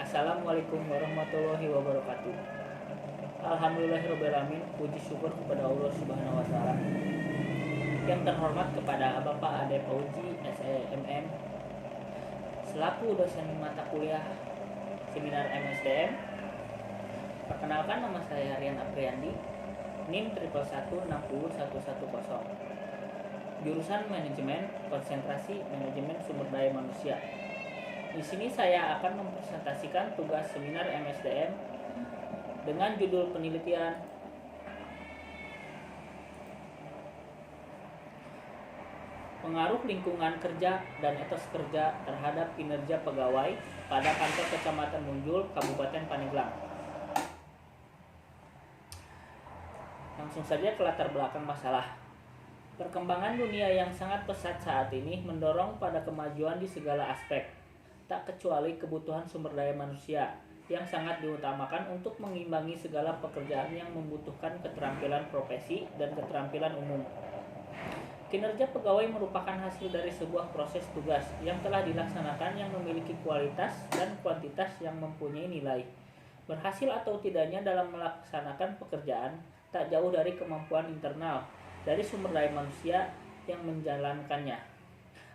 Assalamualaikum warahmatullahi wabarakatuh. Alhamdulillahirobbilalamin. Puji syukur kepada Allah Subhanahu wa taala. Yang terhormat kepada Bapak Ade Fauzi SEMM selaku dosen mata kuliah seminar MSDM. Perkenalkan, nama saya Rian Apriandi, NIM 111060110. Jurusan Manajemen, konsentrasi Manajemen Sumber Daya Manusia. Di sini saya akan mempresentasikan tugas seminar MSDM dengan judul penelitian pengaruh lingkungan kerja dan etos kerja terhadap kinerja pegawai pada kantor Kecamatan Munjul, Kabupaten Pandeglang. Langsung saja ke latar belakang masalah. Perkembangan dunia yang sangat pesat saat ini mendorong pada kemajuan di segala aspek, tak kecuali kebutuhan sumber daya manusia yang sangat diutamakan untuk mengimbangi segala pekerjaan yang membutuhkan keterampilan profesi dan keterampilan umum. Kinerja pegawai merupakan hasil dari sebuah proses tugas yang telah dilaksanakan yang memiliki kualitas dan kuantitas yang mempunyai nilai. Berhasil atau tidaknya dalam melaksanakan pekerjaan tak jauh dari kemampuan internal dari sumber daya manusia yang menjalankannya.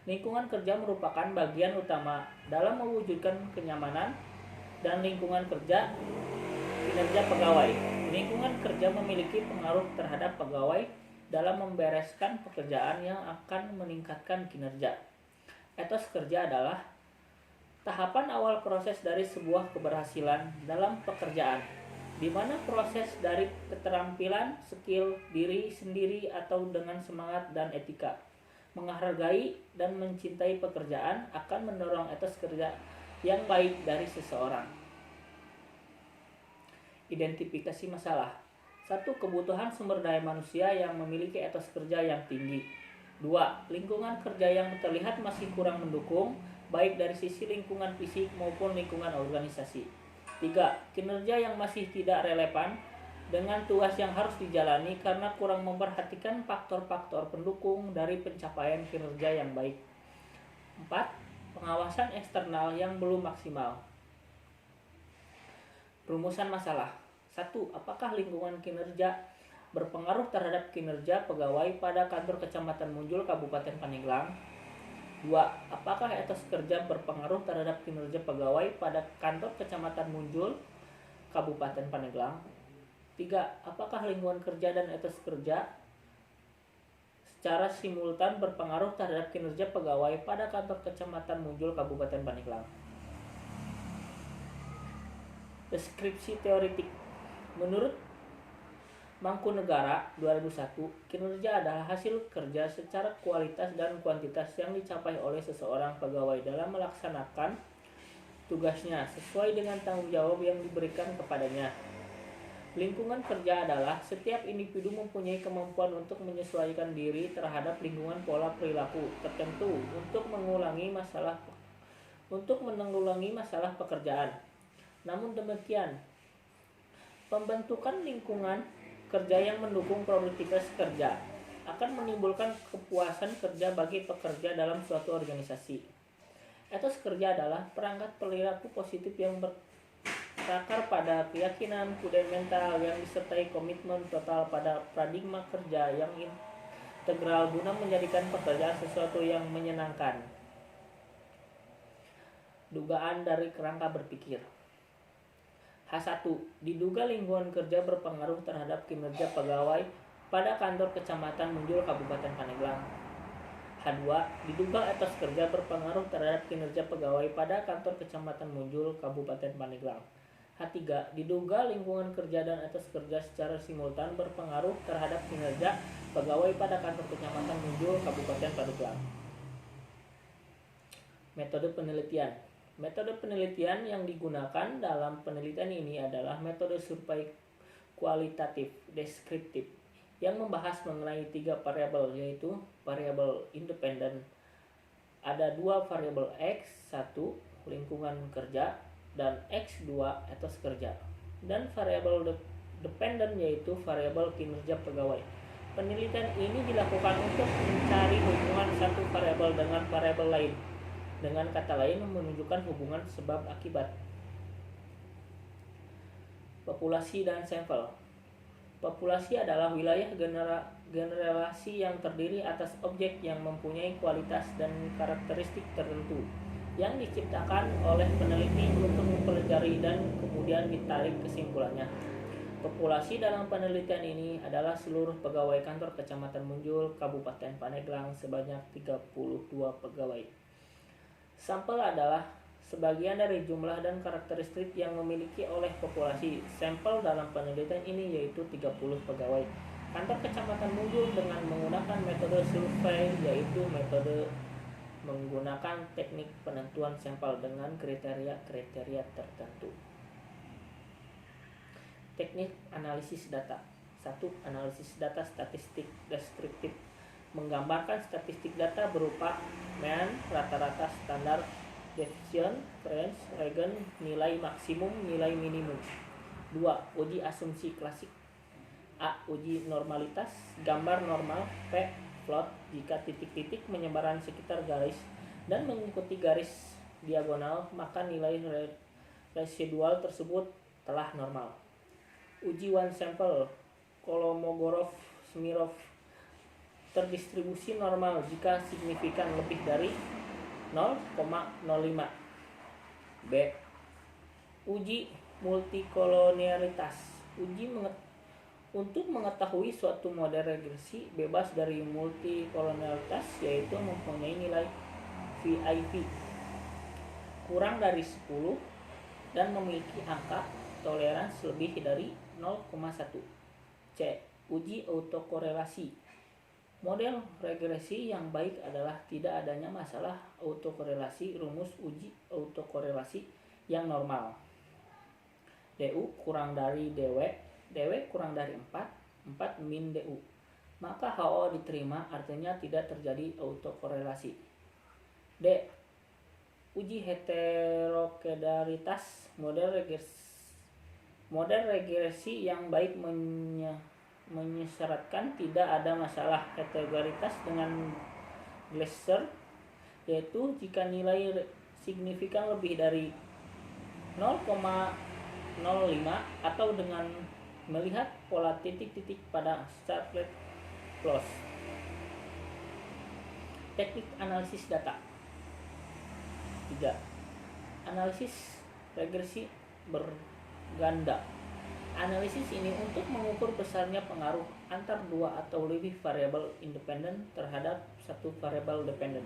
Lingkungan kerja merupakan bagian utama dalam mewujudkan kenyamanan dan lingkungan kerja kinerja pegawai. Lingkungan kerja memiliki pengaruh terhadap pegawai dalam membereskan pekerjaan yang akan meningkatkan kinerja. Etos kerja adalah tahapan awal proses dari sebuah keberhasilan dalam pekerjaan, di mana proses dari keterampilan, skill, diri sendiri atau dengan semangat dan etika, menghargai dan mencintai pekerjaan akan mendorong etos kerja yang baik dari seseorang. Identifikasi masalah. 1. Kebutuhan sumber daya manusia yang memiliki etos kerja yang tinggi. 2. Lingkungan kerja yang terlihat masih kurang mendukung, baik dari sisi lingkungan fisik maupun lingkungan organisasi. 3. Kinerja yang masih tidak relevan dengan tugas yang harus dijalani karena kurang memperhatikan faktor-faktor pendukung dari pencapaian kinerja yang baik. 4. Pengawasan eksternal yang belum maksimal. Rumusan masalah. 1. Apakah lingkungan kinerja berpengaruh terhadap kinerja pegawai pada kantor Kecamatan Munjul, Kabupaten Pandeglang? 2. Apakah etos kerja berpengaruh terhadap kinerja pegawai pada kantor Kecamatan Munjul, Kabupaten Pandeglang? 3. Apakah lingkungan kerja dan etos kerja secara simultan berpengaruh terhadap kinerja pegawai pada kantor Kecamatan Munjul, Kabupaten Pandeglang? Deskripsi teoretik. Menurut Mangkunegara 2001, kinerja adalah hasil kerja secara kualitas dan kuantitas yang dicapai oleh seseorang pegawai dalam melaksanakan tugasnya sesuai dengan tanggung jawab yang diberikan kepadanya. Lingkungan kerja adalah setiap individu mempunyai kemampuan untuk menyesuaikan diri terhadap lingkungan pola perilaku tertentu untuk menanggulangi masalah pekerjaan. Namun demikian, pembentukan lingkungan kerja yang mendukung produktivitas kerja akan menimbulkan kepuasan kerja bagi pekerja dalam suatu organisasi. Etos kerja adalah perangkat perilaku positif yang berakar pada keyakinan fundamental yang disertai komitmen total pada paradigma kerja yang integral guna menjadikan pekerjaan sesuatu yang menyenangkan. Dugaan dari kerangka berpikir. H1. Diduga lingkungan kerja berpengaruh terhadap kinerja pegawai pada kantor Kecamatan Munjul, Kabupaten Pandeglang. H2. Diduga etos kerja berpengaruh terhadap kinerja pegawai pada kantor Kecamatan Munjul, Kabupaten Pandeglang. H3. Diduga lingkungan kerja dan etos kerja secara simultan berpengaruh terhadap kinerja pegawai pada kantor Kecamatan Munjul, Kabupaten Pandeglang. Metode penelitian. Metode penelitian yang digunakan dalam penelitian ini adalah metode survei kualitatif deskriptif yang membahas mengenai 3 variabel, yaitu variabel independen. Ada 2 variabel X, 1 lingkungan kerja, dan X2 etos kerja, dan variabel dependen yaitu variabel kinerja pegawai. Penelitian ini dilakukan untuk mencari hubungan satu variabel dengan variabel lain. Dengan kata lain, menunjukkan hubungan sebab akibat. Populasi dan sampel. Populasi adalah wilayah generasi yang terdiri atas objek yang mempunyai kualitas dan karakteristik tertentu yang diciptakan oleh peneliti untuk mempelajari dan kemudian ditarik kesimpulannya. Populasi dalam penelitian ini adalah seluruh pegawai kantor Kecamatan Munjul, Kabupaten Pandeglang sebanyak 32 pegawai. Sampel adalah sebagian dari jumlah dan karakteristik yang memiliki oleh populasi. Sampel dalam penelitian ini yaitu 30 pegawai kantor Kecamatan Munjul dengan menggunakan metode survei, yaitu metode menggunakan teknik penentuan sampel dengan kriteria tertentu. Teknik analisis data. 1. Analisis data statistik deskriptif. Menggambarkan statistik data berupa mean, rata-rata, standar deviation, range, range, nilai maksimum, nilai minimum. 2. Uji asumsi klasik. A. Uji normalitas, gambar normal. P. Plot, jika titik-titik menyebaran sekitar garis dan mengikuti garis diagonal, maka nilai residual tersebut telah normal. Uji one sample, Kolmogorov-Smirnov, terdistribusi normal jika signifikan lebih dari 0,05. B. Uji multikolonialitas. Untuk mengetahui suatu model regresi bebas dari multikolonialitas, yaitu mempunyai nilai VIP kurang dari 10 dan memiliki angka toleransi lebih dari 0,1. C. Uji autokorelasi. Model regresi yang baik adalah tidak adanya masalah autokorelasi. Rumus uji autokorelasi yang normal. DU kurang dari DW kurang dari 4 min DU. Maka HO diterima, artinya tidak terjadi autokorelasi. D. Uji heterokedaritas. Model regresi yang baik mensyaratkan tidak ada masalah heterokedaritas dengan Gleiser, yaitu jika nilai signifikan lebih dari 0,05 atau dengan melihat pola titik-titik pada Charpent plot. Teknik analisis data. 3. Analisis regresi berganda. Analisis ini untuk mengukur besarnya pengaruh antar dua atau lebih variabel independen terhadap satu variabel dependen.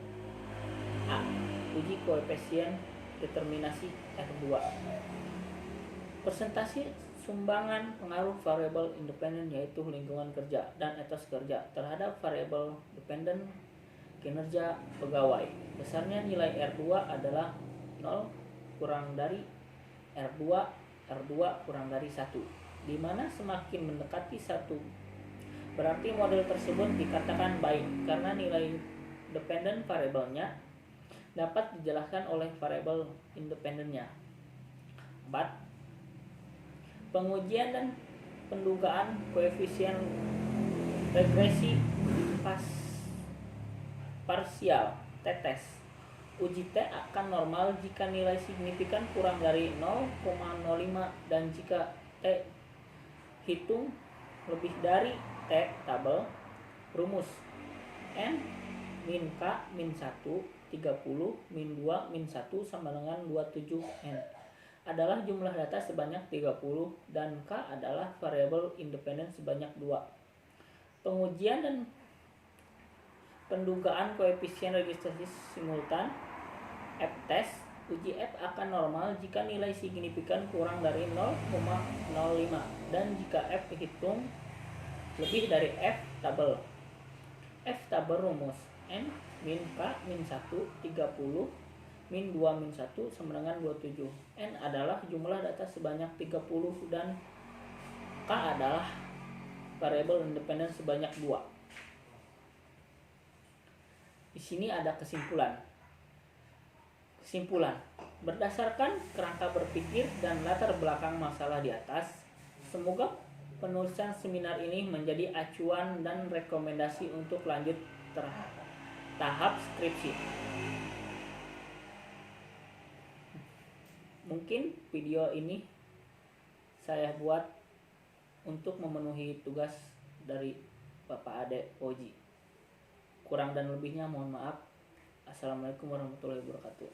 A. Uji koefisien determinasi R2. Persentase sumbangan pengaruh variabel independen, yaitu lingkungan kerja dan etos kerja, terhadap variabel dependen kinerja pegawai. Besarnya nilai R2 adalah 0 kurang dari R2 kurang dari 1, di mana semakin mendekati 1 berarti model tersebut dikatakan baik karena nilai dependen variabelnya dapat dijelaskan oleh variabel independennya. 4. Pengujian dan pendugaan koefisien regresi parsial tetes. Uji T akan normal jika nilai signifikan kurang dari 0,05 dan jika T hitung lebih dari T tabel. Rumus N min K min 1 30 min 2 min 1 sama dengan 27 N adalah jumlah data sebanyak 30 dan K adalah variabel independen sebanyak 2. Pengujian dan pendugaan koefisien registrasi simultan F-test. Uji F akan normal jika nilai signifikan kurang dari 0,05 dan jika F dihitung lebih dari F tabel. F tabel rumus N min K min 1 30 min 2 min 1 sama dengan 27. N adalah jumlah data sebanyak 30 dan K adalah variabel independen sebanyak 2. Di sini ada kesimpulan. Berdasarkan kerangka berpikir dan latar belakang masalah di atas, semoga penulisan seminar ini menjadi acuan dan rekomendasi untuk lanjut tahap skripsi. Mungkin video ini saya buat untuk memenuhi tugas dari Bapak Ade Oji. Kurang dan lebihnya mohon maaf. Assalamualaikum warahmatullahi wabarakatuh.